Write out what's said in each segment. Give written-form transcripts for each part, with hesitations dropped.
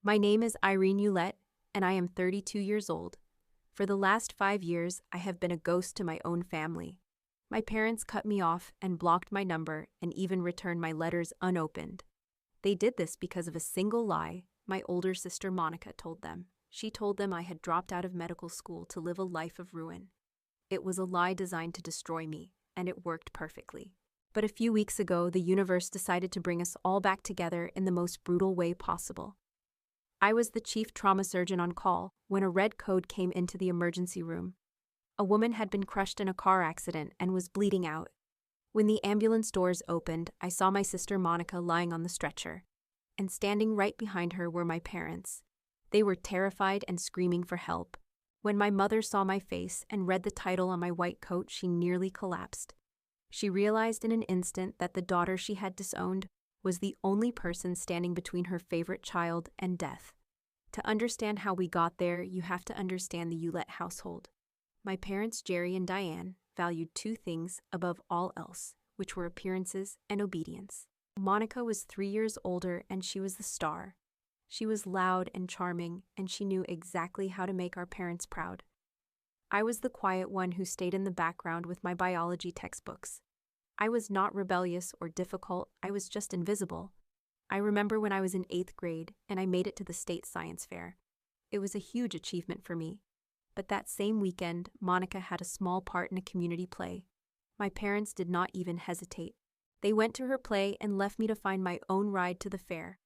My name is Irene Hewlett, and I am 32 years old. For the last 5 years, I have been a ghost to my own family. My parents cut me off and blocked my number and even returned my letters unopened. They did this because of a single lie my older sister Monica told them. She told them I had dropped out of medical school to live a life of ruin. It was a lie designed to destroy me, and it worked perfectly. But a few weeks ago, the universe decided to bring us all back together in the most brutal way possible. I was the chief trauma surgeon on call when a red code came into the emergency room. A woman had been crushed in a car accident and was bleeding out. When the ambulance doors opened, I saw my sister Monica lying on the stretcher, and standing right behind her were my parents. They were terrified and screaming for help. When my mother saw my face and read the title on my white coat, she nearly collapsed. She realized in an instant that the daughter she had disowned was the only person standing between her favorite child and death. To understand how we got there, you have to understand the Hewlett household. My parents, Jerry and Diane, valued two things above all else, which were appearances and obedience. Monica was 3 years older, and she was the star. She was loud and charming, and she knew exactly how to make our parents proud. I was the quiet one who stayed in the background with my biology textbooks. I was not rebellious or difficult, I was just invisible. I remember when I was in 8th grade and I made it to the state science fair. It was a huge achievement for me. But that same weekend, Monica had a small part in a community play. My parents did not even hesitate. They went to her play and left me to find my own ride to the fair.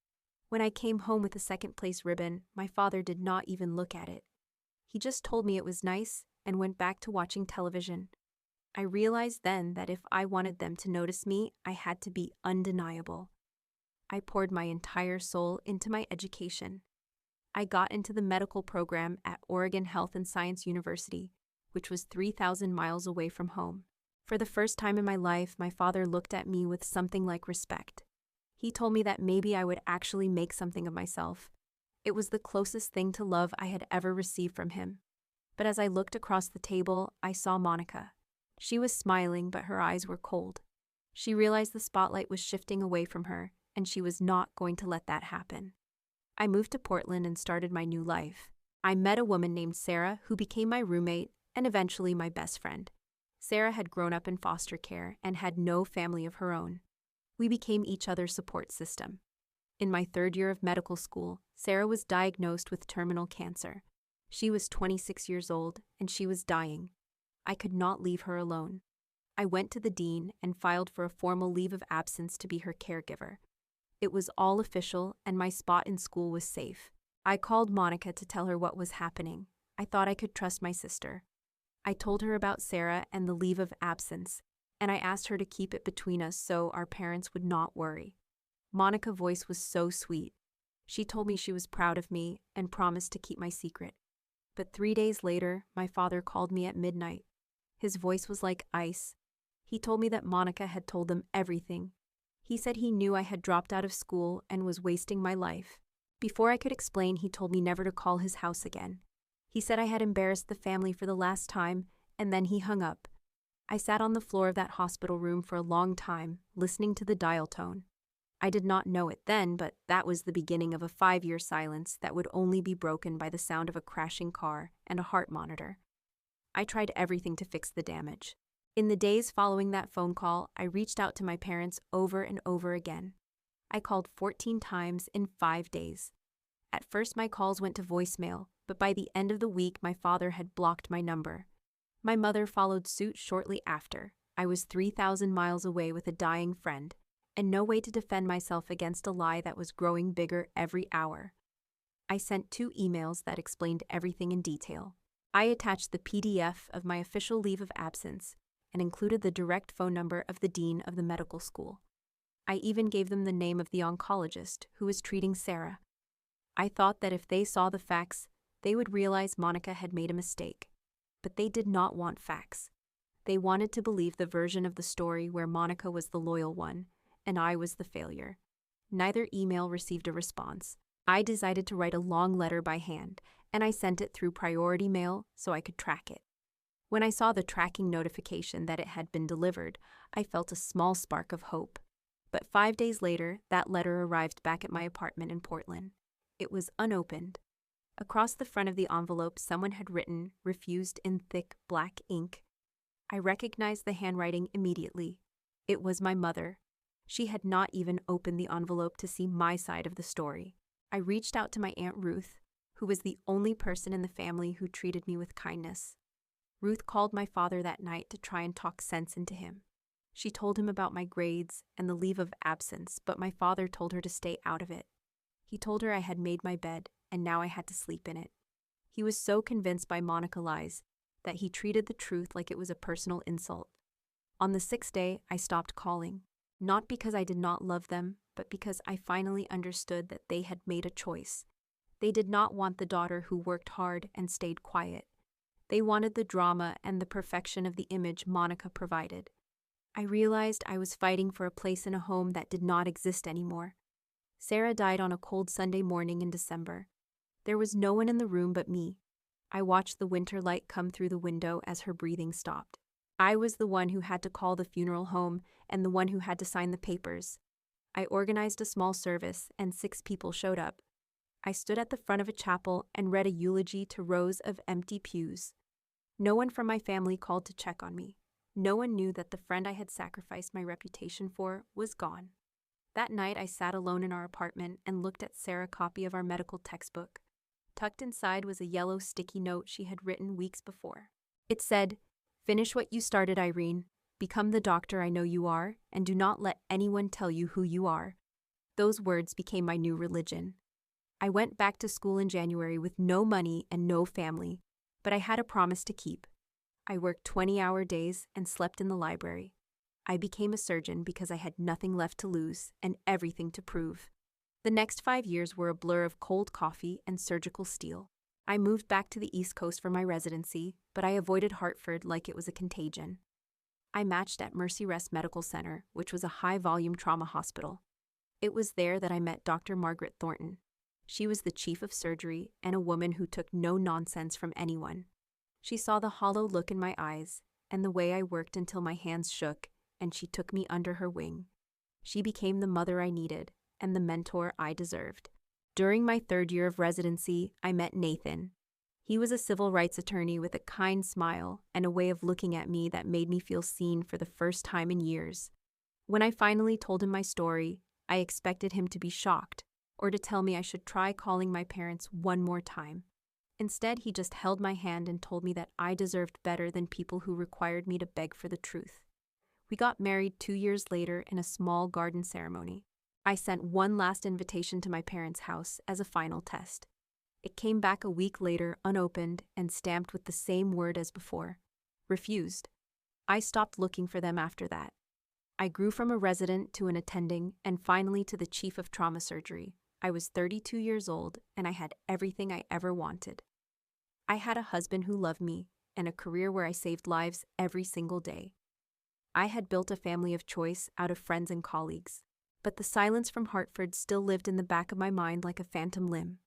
When I came home with a second-place ribbon, my father did not even look at it. He just told me it was nice and went back to watching television. I realized then that if I wanted them to notice me, I had to be undeniable. I poured my entire soul into my education. I got into the medical program at Oregon Health and Science University, which was 3,000 miles away from home. For the first time in my life, my father looked at me with something like respect. He told me that maybe I would actually make something of myself. It was the closest thing to love I had ever received from him. But as I looked across the table, I saw Monica. She was smiling, but her eyes were cold. She realized the spotlight was shifting away from her, and she was not going to let that happen. I moved to Portland and started my new life. I met a woman named Sarah who became my roommate and eventually my best friend. Sarah had grown up in foster care and had no family of her own. We became each other's support system. In my 3rd year of medical school, Sarah was diagnosed with terminal cancer. She was 26 years old and she was dying. I could not leave her alone. I went to the dean and filed for a formal leave of absence to be her caregiver. It was all official, and my spot in school was safe. I called Monica to tell her what was happening. I thought I could trust my sister. I told her about Sarah and the leave of absence, and I asked her to keep it between us so our parents would not worry. Monica's voice was so sweet. She told me she was proud of me and promised to keep my secret. But 3 days later, my father called me at midnight. His voice was like ice. He told me that Monica had told them everything. He said he knew I had dropped out of school and was wasting my life. Before I could explain, he told me never to call his house again. He said I had embarrassed the family for the last time, and then he hung up. I sat on the floor of that hospital room for a long time, listening to the dial tone. I did not know it then, but that was the beginning of a 5-year silence that would only be broken by the sound of a crashing car and a heart monitor. I tried everything to fix the damage. In the days following that phone call, I reached out to my parents over and over again. I called 14 times in 5 days. At first, my calls went to voicemail, but by the end of the week, my father had blocked my number. My mother followed suit shortly after. I was 3,000 miles away with a dying friend, and no way to defend myself against a lie that was growing bigger every hour. I sent 2 emails that explained everything in detail. I attached the PDF of my official leave of absence and included the direct phone number of the dean of the medical school. I even gave them the name of the oncologist who was treating Sarah. I thought that if they saw the facts, they would realize Monica had made a mistake. But they did not want facts. They wanted to believe the version of the story where Monica was the loyal one, and I was the failure. Neither email received a response. I decided to write a long letter by hand, and I sent it through priority mail so I could track it. When I saw the tracking notification that it had been delivered, I felt a small spark of hope. But 5 days later, that letter arrived back at my apartment in Portland. It was unopened. Across the front of the envelope, someone had written, "Refused," in thick, black ink. I recognized the handwriting immediately. It was my mother. She had not even opened the envelope to see my side of the story. I reached out to my Aunt Ruth, who was the only person in the family who treated me with kindness. Ruth called my father that night to try and talk sense into him. She told him about my grades and the leave of absence, but my father told her to stay out of it. He told her I had made my bed, and now I had to sleep in it. He was so convinced by Monica's lies that he treated the truth like it was a personal insult. On the 6th day, I stopped calling, not because I did not love them, but because I finally understood that they had made a choice. They did not want the daughter who worked hard and stayed quiet. They wanted the drama and the perfection of the image Monica provided. I realized I was fighting for a place in a home that did not exist anymore. Sarah died on a cold Sunday morning in December. There was no one in the room but me. I watched the winter light come through the window as her breathing stopped. I was the one who had to call the funeral home and the one who had to sign the papers. I organized a small service, and 6 people showed up. I stood at the front of a chapel and read a eulogy to rows of empty pews. No one from my family called to check on me. No one knew that the friend I had sacrificed my reputation for was gone. That night, I sat alone in our apartment and looked at Sarah's copy of our medical textbook. Tucked inside was a yellow sticky note she had written weeks before. It said, "Finish what you started, Irene. Become the doctor I know you are, and do not let anyone tell you who you are." Those words became my new religion. I went back to school in January with no money and no family, but I had a promise to keep. I worked 20-hour days and slept in the library. I became a surgeon because I had nothing left to lose and everything to prove. The next 5 years were a blur of cold coffee and surgical steel. I moved back to the East Coast for my residency, but I avoided Hartford like it was a contagion. I matched at Mercy Rest Medical Center, which was a high-volume trauma hospital. It was there that I met Dr. Margaret Thornton. She was the chief of surgery and a woman who took no nonsense from anyone. She saw the hollow look in my eyes and the way I worked until my hands shook, and she took me under her wing. She became the mother I needed and the mentor I deserved. During my 3rd year of residency, I met Nathan. He was a civil rights attorney with a kind smile and a way of looking at me that made me feel seen for the first time in years. When I finally told him my story, I expected him to be shocked or to tell me I should try calling my parents one more time. Instead, he just held my hand and told me that I deserved better than people who required me to beg for the truth. We got married 2 years later in a small garden ceremony. I sent one last invitation to my parents' house as a final test. It came back a week later unopened and stamped with the same word as before: refused. I stopped looking for them after that. I grew from a resident to an attending and finally to the chief of trauma surgery. I was 32 years old and I had everything I ever wanted. I had a husband who loved me and a career where I saved lives every single day. I had built a family of choice out of friends and colleagues, but the silence from Hartford still lived in the back of my mind like a phantom limb.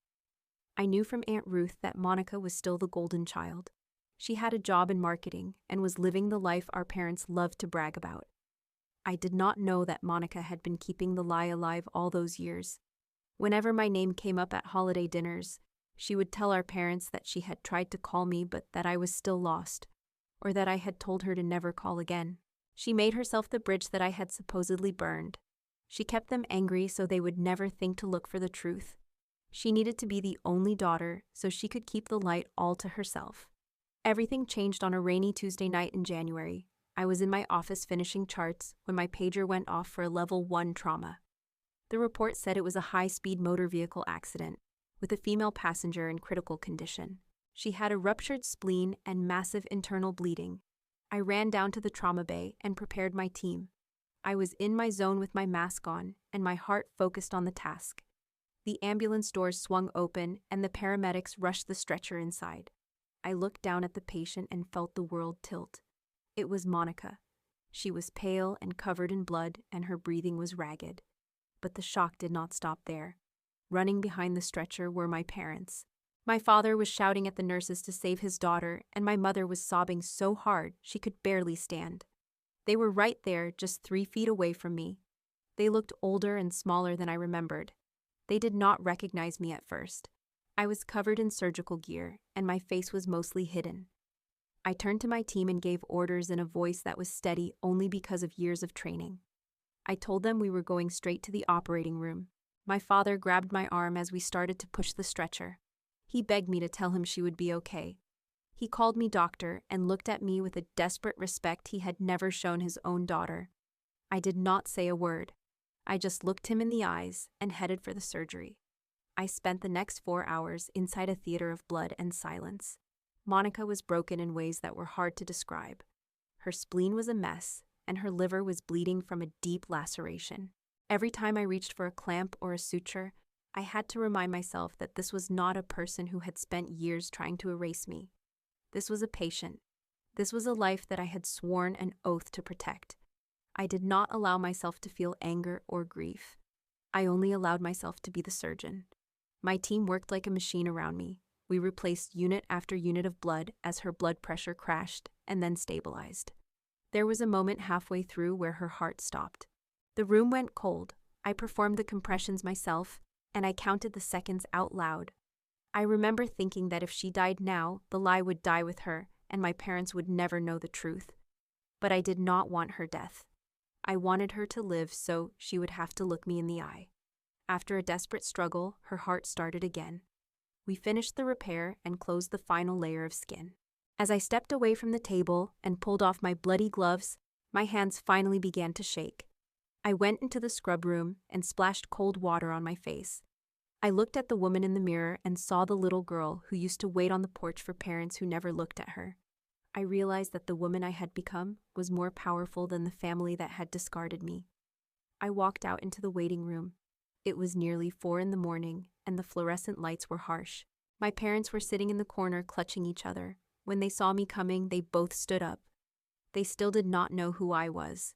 I knew from Aunt Ruth that Monica was still the golden child. She had a job in marketing and was living the life our parents loved to brag about. I did not know that Monica had been keeping the lie alive all those years. Whenever my name came up at holiday dinners, she would tell our parents that she had tried to call me but that I was still lost, or that I had told her to never call again. She made herself the bridge that I had supposedly burned. She kept them angry so they would never think to look for the truth. She needed to be the only daughter so she could keep the light all to herself. Everything changed on a rainy Tuesday night in January. I was in my office finishing charts when my pager went off for a level 1 trauma. The report said it was a high-speed motor vehicle accident with a female passenger in critical condition. She had a ruptured spleen and massive internal bleeding. I ran down to the trauma bay and prepared my team. I was in my zone with my mask on and my heart focused on the task. The ambulance doors swung open and the paramedics rushed the stretcher inside. I looked down at the patient and felt the world tilt. It was Monica. She was pale and covered in blood and her breathing was ragged. But the shock did not stop there. Running behind the stretcher were my parents. My father was shouting at the nurses to save his daughter, and my mother was sobbing so hard she could barely stand. They were right there, just 3 feet away from me. They looked older and smaller than I remembered. They did not recognize me at first. I was covered in surgical gear, and my face was mostly hidden. I turned to my team and gave orders in a voice that was steady only because of years of training. I told them we were going straight to the operating room. My father grabbed my arm as we started to push the stretcher. He begged me to tell him she would be okay. He called me doctor and looked at me with a desperate respect he had never shown his own daughter. I did not say a word. I just looked him in the eyes and headed for the surgery. I spent the next 4 hours inside a theater of blood and silence. Monica was broken in ways that were hard to describe. Her spleen was a mess, and her liver was bleeding from a deep laceration. Every time I reached for a clamp or a suture, I had to remind myself that this was not a person who had spent years trying to erase me. This was a patient. This was a life that I had sworn an oath to protect. I did not allow myself to feel anger or grief. I only allowed myself to be the surgeon. My team worked like a machine around me. We replaced unit after unit of blood as her blood pressure crashed and then stabilized. There was a moment halfway through where her heart stopped. The room went cold. I performed the compressions myself, and I counted the seconds out loud. I remember thinking that if she died now, the lie would die with her, and my parents would never know the truth. But I did not want her death. I wanted her to live, so she would have to look me in the eye. After a desperate struggle, her heart started again. We finished the repair and closed the final layer of skin. As I stepped away from the table and pulled off my bloody gloves, my hands finally began to shake. I went into the scrub room and splashed cold water on my face. I looked at the woman in the mirror and saw the little girl who used to wait on the porch for parents who never looked at her. I realized that the woman I had become was more powerful than the family that had discarded me. I walked out into the waiting room. It was nearly 4 a.m, and the fluorescent lights were harsh. My parents were sitting in the corner clutching each other. When they saw me coming, they both stood up. They still did not know who I was.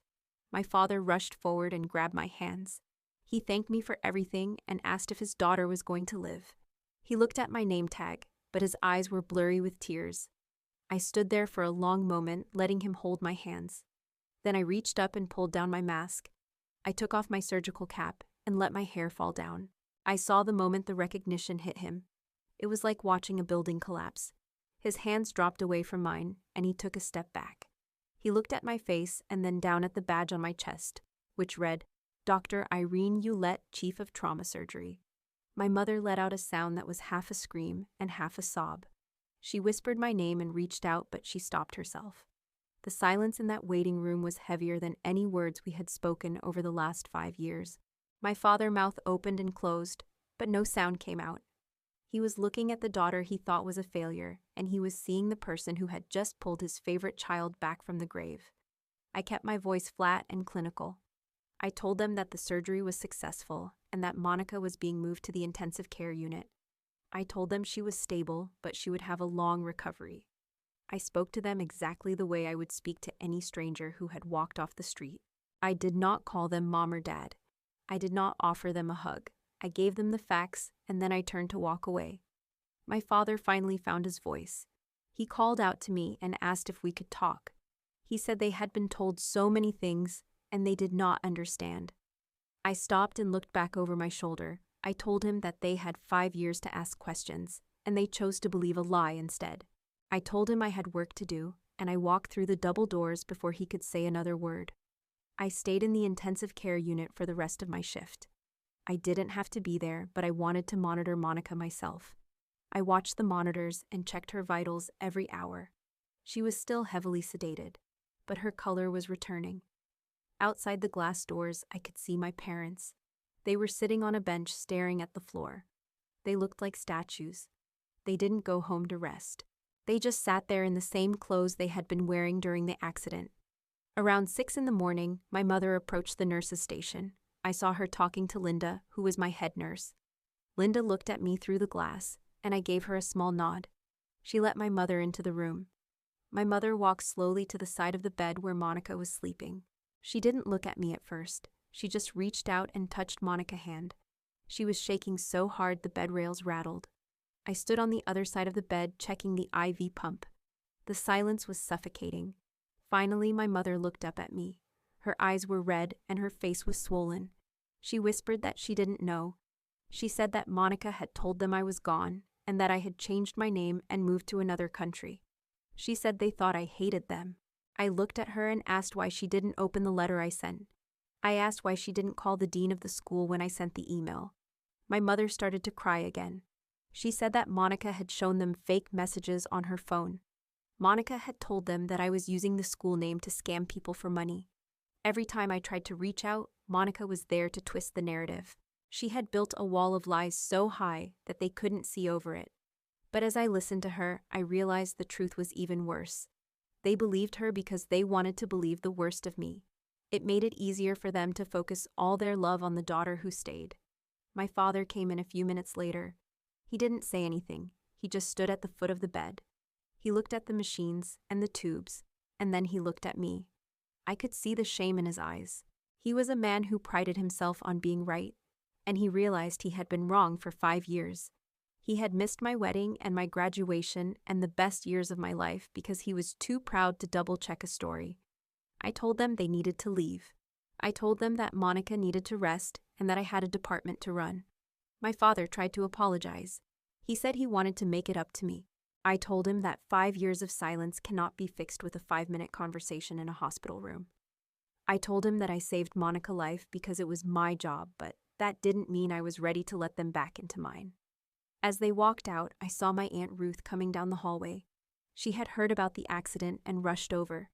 My father rushed forward and grabbed my hands. He thanked me for everything and asked if his daughter was going to live. He looked at my name tag, but his eyes were blurry with tears. I stood there for a long moment, letting him hold my hands. Then I reached up and pulled down my mask. I took off my surgical cap and let my hair fall down. I saw the moment the recognition hit him. It was like watching a building collapse. His hands dropped away from mine, and he took a step back. He looked at my face and then down at the badge on my chest, which read, Dr. Irene Ouellette, Chief of Trauma Surgery. My mother let out a sound that was half a scream and half a sob. She whispered my name and reached out, but she stopped herself. The silence in that waiting room was heavier than any words we had spoken over the last 5 years. My father's mouth opened and closed, but no sound came out. He was looking at the daughter he thought was a failure, and he was seeing the person who had just pulled his favorite child back from the grave. I kept my voice flat and clinical. I told them that the surgery was successful and that Monica was being moved to the intensive care unit. I told them she was stable, but she would have a long recovery. I spoke to them exactly the way I would speak to any stranger who had walked off the street. I did not call them mom or dad. I did not offer them a hug. I gave them the facts, and then I turned to walk away. My father finally found his voice. He called out to me and asked if we could talk. He said they had been told so many things, and they did not understand. I stopped and looked back over my shoulder. I told him that they had 5 years to ask questions, and they chose to believe a lie instead. I told him I had work to do, and I walked through the double doors before he could say another word. I stayed in the intensive care unit for the rest of my shift. I didn't have to be there, but I wanted to monitor Monica myself. I watched the monitors and checked her vitals every hour. She was still heavily sedated, but her color was returning. Outside the glass doors, I could see my parents. They were sitting on a bench staring at the floor. They looked like statues. They didn't go home to rest. They just sat there in the same clothes they had been wearing during the accident. Around 6 a.m, my mother approached the nurse's station. I saw her talking to Linda, who was my head nurse. Linda looked at me through the glass, and I gave her a small nod. She let my mother into the room. My mother walked slowly to the side of the bed where Monica was sleeping. She didn't look at me at first. She just reached out and touched Monica's hand. She was shaking so hard the bed rails rattled. I stood on the other side of the bed checking the IV pump. The silence was suffocating. Finally, my mother looked up at me. Her eyes were red and her face was swollen. She whispered that she didn't know. She said that Monica had told them I was gone and that I had changed my name and moved to another country. She said they thought I hated them. I looked at her and asked why she didn't open the letter I sent. I asked why she didn't call the dean of the school when I sent the email. My mother started to cry again. She said that Monica had shown them fake messages on her phone. Monica had told them that I was using the school name to scam people for money. Every time I tried to reach out, Monica was there to twist the narrative. She had built a wall of lies so high that they couldn't see over it. But as I listened to her, I realized the truth was even worse. They believed her because they wanted to believe the worst of me. It made it easier for them to focus all their love on the daughter who stayed. My father came in a few minutes later. He didn't say anything. He just stood at the foot of the bed. He looked at the machines and the tubes, and then he looked at me. I could see the shame in his eyes. He was a man who prided himself on being right, and he realized he had been wrong for 5 years. He had missed my wedding and my graduation and the best years of my life because he was too proud to double-check a story. I told them they needed to leave. I told them that Monica needed to rest and that I had a department to run. My father tried to apologize. He said he wanted to make it up to me. I told him that 5 years of silence cannot be fixed with a 5-minute conversation in a hospital room. I told him that I saved Monica's life because it was my job, but that didn't mean I was ready to let them back into mine. As they walked out, I saw my Aunt Ruth coming down the hallway. She had heard about the accident and rushed over.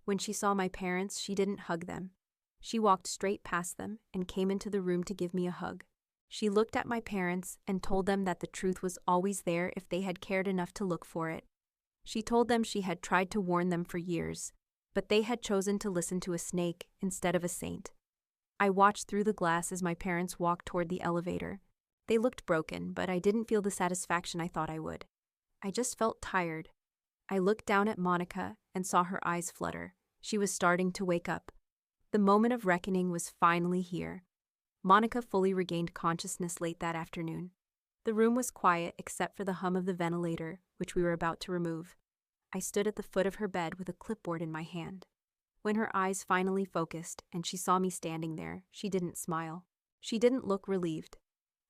When she saw my parents, she didn't hug them. She walked straight past them and came into the room to give me a hug. She looked at my parents and told them that the truth was always there if they had cared enough to look for it. She told them she had tried to warn them for years, but they had chosen to listen to a snake instead of a saint. I watched through the glass as my parents walked toward the elevator. They looked broken, but I didn't feel the satisfaction I thought I would. I just felt tired. I looked down at Monica and saw her eyes flutter. She was starting to wake up. The moment of reckoning was finally here. Monica fully regained consciousness late that afternoon. The room was quiet except for the hum of the ventilator, which we were about to remove. I stood at the foot of her bed with a clipboard in my hand. When her eyes finally focused and she saw me standing there, she didn't smile. She didn't look relieved.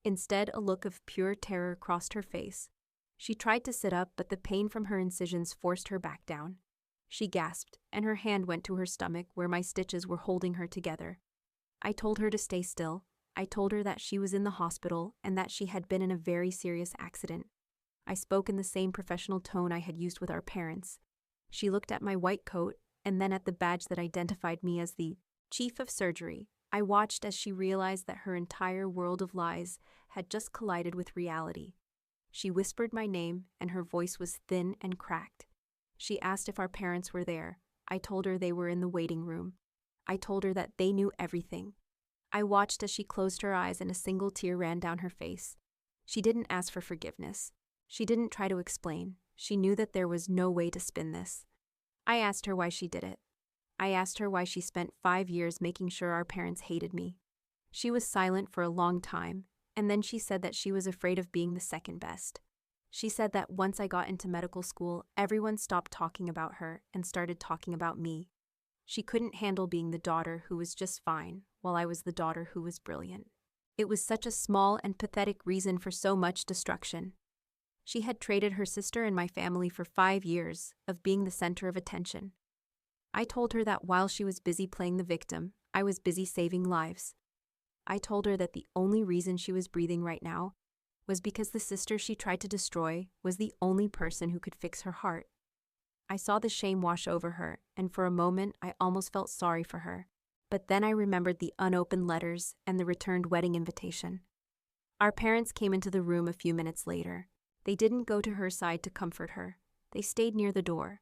Instead, a look of pure terror crossed her face. She tried to sit up, but the pain from her incisions forced her back down. She gasped, and her hand went to her stomach where my stitches were holding her together. I told her to stay still. I told her that she was in the hospital and that she had been in a very serious accident. I spoke in the same professional tone I had used with our parents. She looked at my white coat and then at the badge that identified me as the chief of surgery. I watched as she realized that her entire world of lies had just collided with reality. She whispered my name, and her voice was thin and cracked. She asked if our parents were there. I told her they were in the waiting room. I told her that they knew everything. I watched as she closed her eyes and a single tear ran down her face. She didn't ask for forgiveness. She didn't try to explain. She knew that there was no way to spin this. I asked her why she did it. I asked her why she spent 5 years making sure our parents hated me. She was silent for a long time, and then she said that she was afraid of being the second best. She said that once I got into medical school, everyone stopped talking about her and started talking about me. She couldn't handle being the daughter who was just fine, while I was the daughter who was brilliant. It was such a small and pathetic reason for so much destruction. She had traded her sister and my family for 5 years of being the center of attention. I told her that while she was busy playing the victim, I was busy saving lives. I told her that the only reason she was breathing right now was because the sister she tried to destroy was the only person who could fix her heart. I saw the shame wash over her, and for a moment I almost felt sorry for her. But then I remembered the unopened letters and the returned wedding invitation. Our parents came into the room a few minutes later. They didn't go to her side to comfort her. They stayed near the door.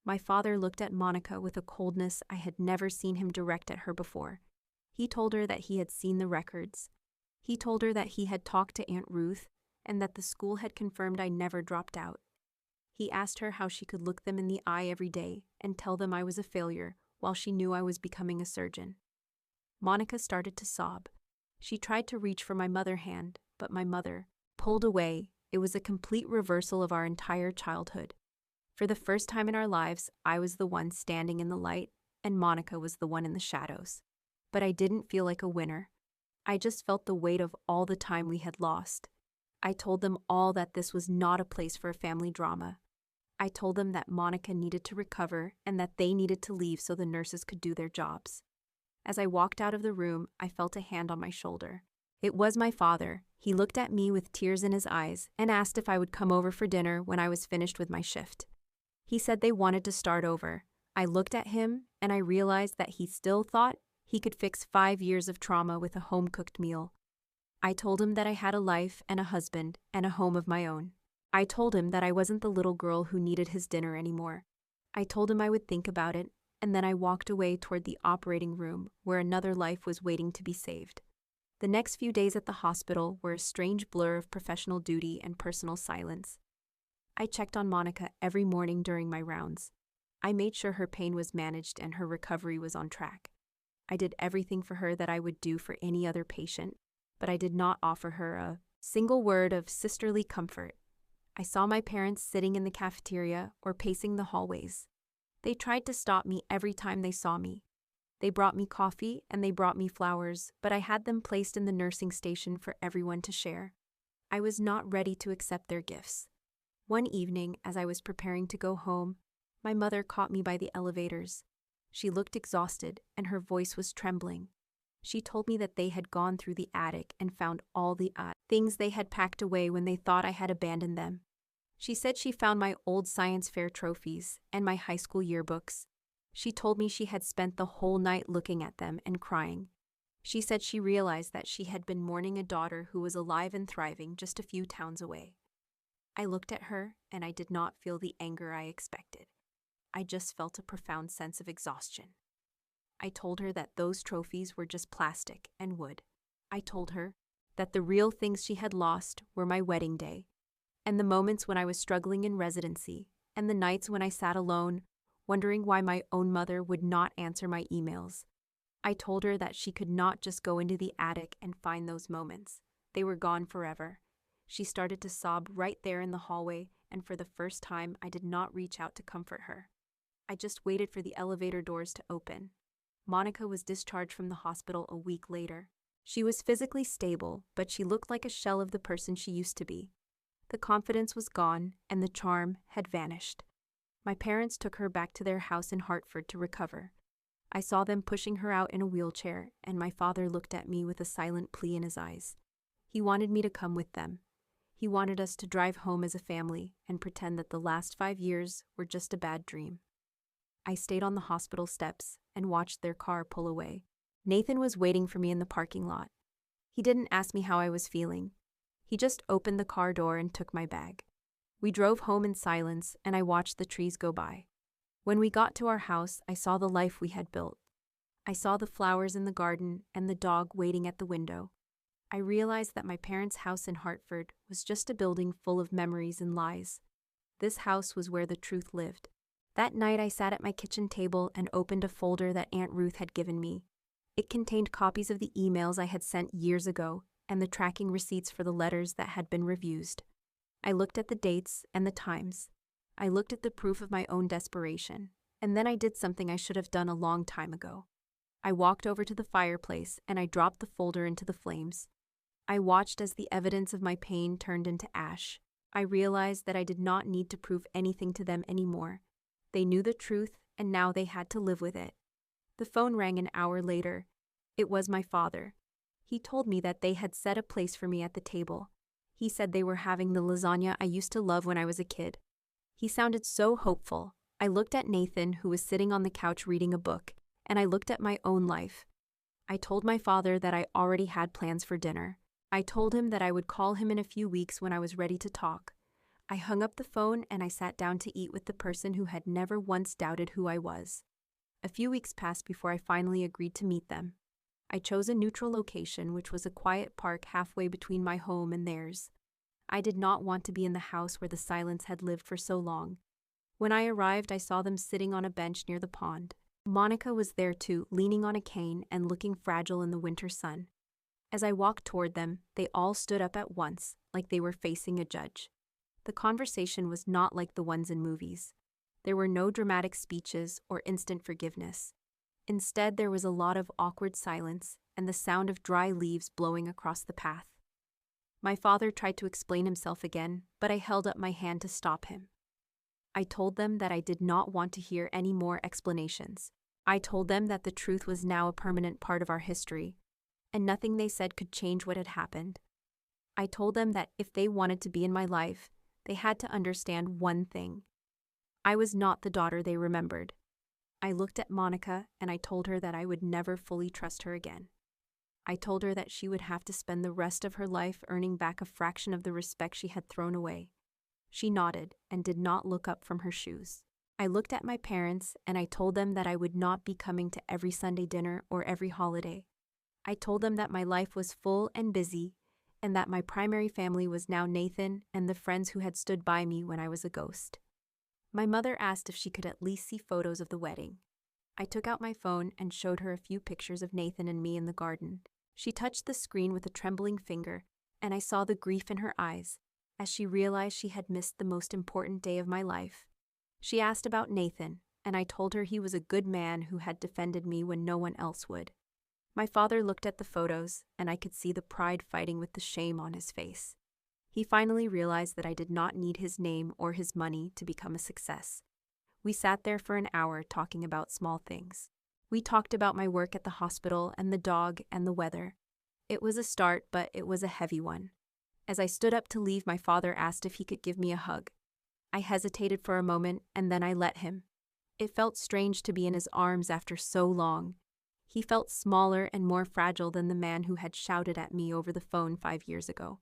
My father looked at Monica with a coldness I had never seen him direct at her before. He told her that he had seen the records. He told her that he had talked to Aunt Ruth and that the school had confirmed I never dropped out. He asked her how she could look them in the eye every day and tell them I was a failure while she knew I was becoming a surgeon. Monica started to sob. She tried to reach for my mother's hand, but my mother pulled away. It was a complete reversal of our entire childhood. For the first time in our lives, I was the one standing in the light, and Monica was the one in the shadows. But I didn't feel like a winner. I just felt the weight of all the time we had lost. I told them all that this was not a place for a family drama. I told them that Monica needed to recover and that they needed to leave so the nurses could do their jobs. As I walked out of the room, I felt a hand on my shoulder. It was my father. He looked at me with tears in his eyes and asked if I would come over for dinner when I was finished with my shift. He said they wanted to start over. I looked at him and I realized that he still thought he could fix 5 years of trauma with a home-cooked meal. I told him that I had a life and a husband and a home of my own. I told him that I wasn't the little girl who needed his dinner anymore. I told him I would think about it, and then I walked away toward the operating room where another life was waiting to be saved. The next few days at the hospital were a strange blur of professional duty and personal silence. I checked on Monica every morning during my rounds. I made sure her pain was managed and her recovery was on track. I did everything for her that I would do for any other patient, but I did not offer her a single word of sisterly comfort. I saw my parents sitting in the cafeteria or pacing the hallways. They tried to stop me every time they saw me. They brought me coffee and they brought me flowers, but I had them placed in the nursing station for everyone to share. I was not ready to accept their gifts. One evening, as I was preparing to go home, my mother caught me by the elevators. She looked exhausted and her voice was trembling. She told me that they had gone through the attic and found all the things they had packed away when they thought I had abandoned them. She said she found my old science fair trophies and my high school yearbooks. She told me she had spent the whole night looking at them and crying. She said she realized that she had been mourning a daughter who was alive and thriving just a few towns away. I looked at her and I did not feel the anger I expected. I just felt a profound sense of exhaustion. I told her that those trophies were just plastic and wood. I told her that the real things she had lost were my wedding day, and the moments when I was struggling in residency, and the nights when I sat alone, wondering why my own mother would not answer my emails. I told her that she could not just go into the attic and find those moments. They were gone forever. She started to sob right there in the hallway, and for the first time, I did not reach out to comfort her. I just waited for the elevator doors to open. Monica was discharged from the hospital a week later. She was physically stable, but she looked like a shell of the person she used to be. The confidence was gone, and the charm had vanished. My parents took her back to their house in Hartford to recover. I saw them pushing her out in a wheelchair, and my father looked at me with a silent plea in his eyes. He wanted me to come with them. He wanted us to drive home as a family and pretend that the last 5 years were just a bad dream. I stayed on the hospital steps and watched their car pull away. Nathan was waiting for me in the parking lot. He didn't ask me how I was feeling. He just opened the car door and took my bag. We drove home in silence, and I watched the trees go by. When we got to our house, I saw the life we had built. I saw the flowers in the garden and the dog waiting at the window. I realized that my parents' house in Hartford was just a building full of memories and lies. This house was where the truth lived. That night I sat at my kitchen table and opened a folder that Aunt Ruth had given me. It contained copies of the emails I had sent years ago and the tracking receipts for the letters that had been refused. I looked at the dates and the times. I looked at the proof of my own desperation, and then I did something I should have done a long time ago. I walked over to the fireplace and I dropped the folder into the flames. I watched as the evidence of my pain turned into ash. I realized that I did not need to prove anything to them anymore. They knew the truth, and now they had to live with it. The phone rang an hour later. It was my father. He told me that they had set a place for me at the table. He said they were having the lasagna I used to love when I was a kid. He sounded so hopeful. I looked at Nathan, who was sitting on the couch reading a book, and I looked at my own life. I told my father that I already had plans for dinner. I told him that I would call him in a few weeks when I was ready to talk. I hung up the phone and I sat down to eat with the person who had never once doubted who I was. A few weeks passed before I finally agreed to meet them. I chose a neutral location, which was a quiet park halfway between my home and theirs. I did not want to be in the house where the silence had lived for so long. When I arrived, I saw them sitting on a bench near the pond. Monica was there too, leaning on a cane and looking fragile in the winter sun. As I walked toward them, they all stood up at once, like they were facing a judge. The conversation was not like the ones in movies. There were no dramatic speeches or instant forgiveness. Instead, there was a lot of awkward silence, and the sound of dry leaves blowing across the path. My father tried to explain himself again, but I held up my hand to stop him. I told them that I did not want to hear any more explanations. I told them that the truth was now a permanent part of our history, and nothing they said could change what had happened. I told them that if they wanted to be in my life, they had to understand one thing. I was not the daughter they remembered. I looked at Monica and I told her that I would never fully trust her again. I told her that she would have to spend the rest of her life earning back a fraction of the respect she had thrown away. She nodded and did not look up from her shoes. I looked at my parents and I told them that I would not be coming to every Sunday dinner or every holiday. I told them that my life was full and busy and that my primary family was now Nathan and the friends who had stood by me when I was a ghost. My mother asked if she could at least see photos of the wedding. I took out my phone and showed her a few pictures of Nathan and me in the garden. She touched the screen with a trembling finger, and I saw the grief in her eyes as she realized she had missed the most important day of my life. She asked about Nathan, and I told her he was a good man who had defended me when no one else would. My father looked at the photos, and I could see the pride fighting with the shame on his face. He finally realized that I did not need his name or his money to become a success. We sat there for an hour talking about small things. We talked about my work at the hospital and the dog and the weather. It was a start, but it was a heavy one. As I stood up to leave, my father asked if he could give me a hug. I hesitated for a moment, and then I let him. It felt strange to be in his arms after so long. He felt smaller and more fragile than the man who had shouted at me over the phone 5 years ago.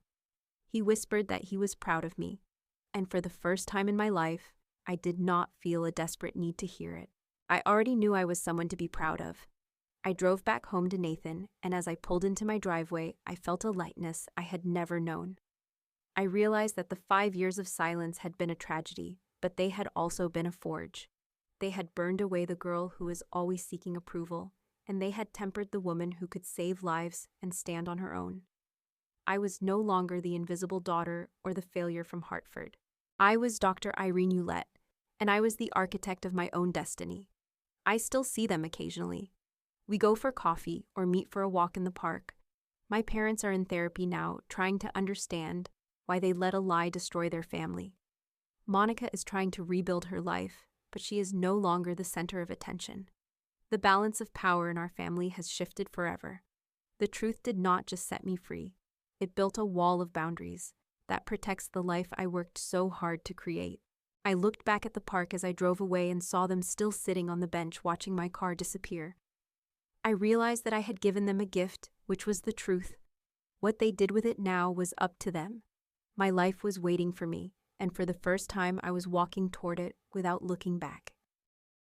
He whispered that he was proud of me, and for the first time in my life, I did not feel a desperate need to hear it. I already knew I was someone to be proud of. I drove back home to Nathan, and as I pulled into my driveway, I felt a lightness I had never known. I realized that the 5 years of silence had been a tragedy, but they had also been a forge. They had burned away the girl who was always seeking approval, and they had tempered the woman who could save lives and stand on her own. I was no longer the invisible daughter or the failure from Hartford. I was Dr. Irene Ouellette, and I was the architect of my own destiny. I still see them occasionally. We go for coffee or meet for a walk in the park. My parents are in therapy now, trying to understand why they let a lie destroy their family. Monica is trying to rebuild her life, but she is no longer the center of attention. The balance of power in our family has shifted forever. The truth did not just set me free. It built a wall of boundaries that protects the life I worked so hard to create. I looked back at the park as I drove away and saw them still sitting on the bench watching my car disappear. I realized that I had given them a gift, which was the truth. What they did with it now was up to them. My life was waiting for me, and for the first time I was walking toward it without looking back.